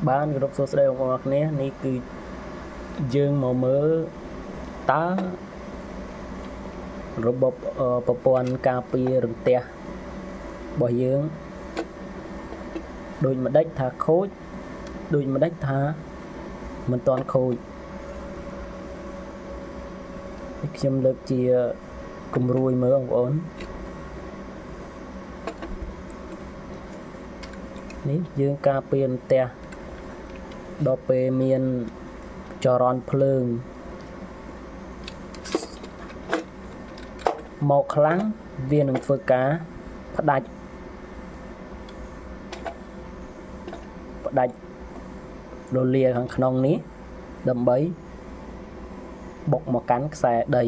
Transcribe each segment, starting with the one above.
បានគ្រប់សួស្តីបងប្អូនគ្នានេះគឺយើងមកមើលតើរបបប្រព័ន្ធការពាររន្ទះរបស់យើងដូចម្ដេចថាខូចដូចម្ដេចថាមិនទាន់ខូចខ្ញុំលើកជាគំរូមើលបងប្អូននេះយើងការពាររន្ទះដល់ពេលមានចរន្តភ្លើងមកខ្លាំងវានឹងធ្វើការផ្ដាច់រលាខាងក្នុងនេះដើម្បីបុកមកកាន់ខ្សែដី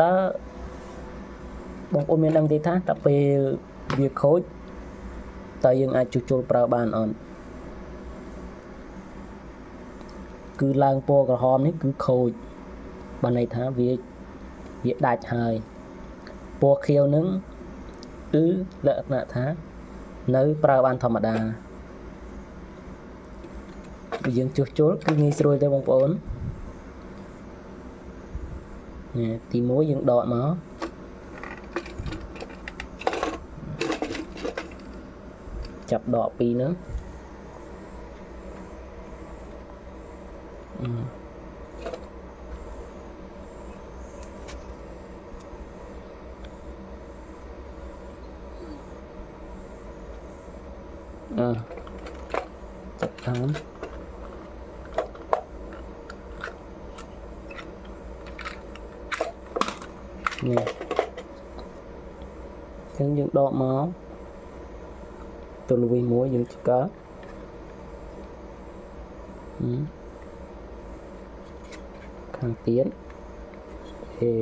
តើបងប្អូនមានដឹងទេថាតើពេលវាខូចតើយើងអាចជួសជុលប្រើបានអត់គឺឡើងពណ៌ក្រហមនេះគឺខូចបានន័យថាវាដាច់ហើយពណ៌ខៀវនឹងគឺលក្ខណៈថានៅប្រើបានធម្មតាយើងជួសជុលគឺងាយស្រួលទេបងប្អូននេះទី1យើងដកមកចាប់ដកពីរហ្នឹងចាប់តាមនេះអញ្ចឹងយើងដកមកទៅលុយមួយយើងឆ្កើខាងទៀតអេ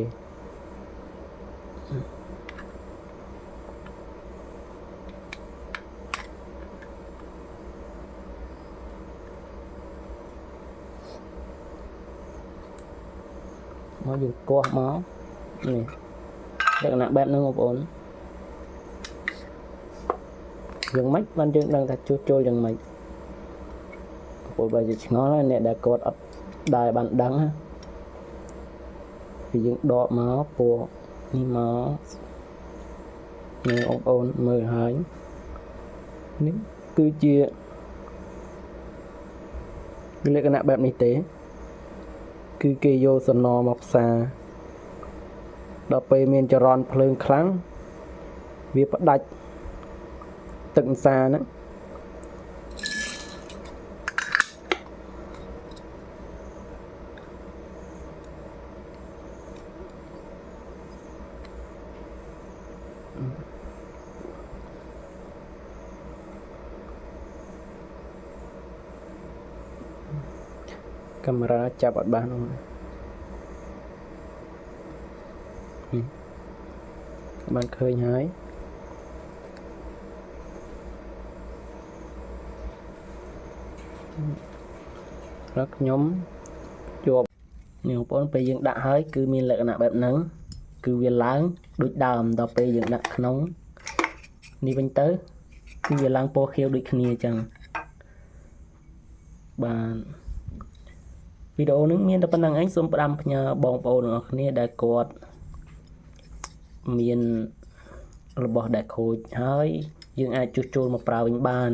មកយើងកោះមកនេះលក្ខណៈបែបហ្នឹងបងប្អូនយ៉ាងម៉េចបានយើងដឹងថាជួសជុលយ៉ាងម៉េចបងប្អូនបើជាឆ្ងល់ហើយអ្នកដែលគាត់អត់ដែរបានដឹងណាគឺយើងដកមកពណ៌នេះមកនេះបងប្អូនមើលហើយនេះគឺជាលក្ខណៈបែបនេះទេគឺគេយកសំណមកផ្សារដល់ពេលមានចរន្តភ្លើងខ្លាំងវាផ្ដាច់ទឹកអន្សាហ្នឹងកាមេរ៉ាចាប់អត់បានអូនបានឃើញហើយแล้วខ្ញុំជាប់នេះបងប្អូនពេលយើងដាក់ហើយគឺមានលក្ខណៈបែបហ្នឹងគឺវាឡើងដូចដើមដល់ពេលយើងដាក់ក្នុងនេះវិញទៅគឺវាឡើងពណ៌ខៀវដូចគ្នាអញ្ចឹងបាទវីដេអូនេះមានតែប៉ុណ្្នឹងឯងសូមផ្ដាំផ្ញើបងប្អូនទាំងអស់គ្នាដែលគាត់មានរបស់ដែលខូចហើយយើងអាចជួសជុលមកប្រើវិញបាន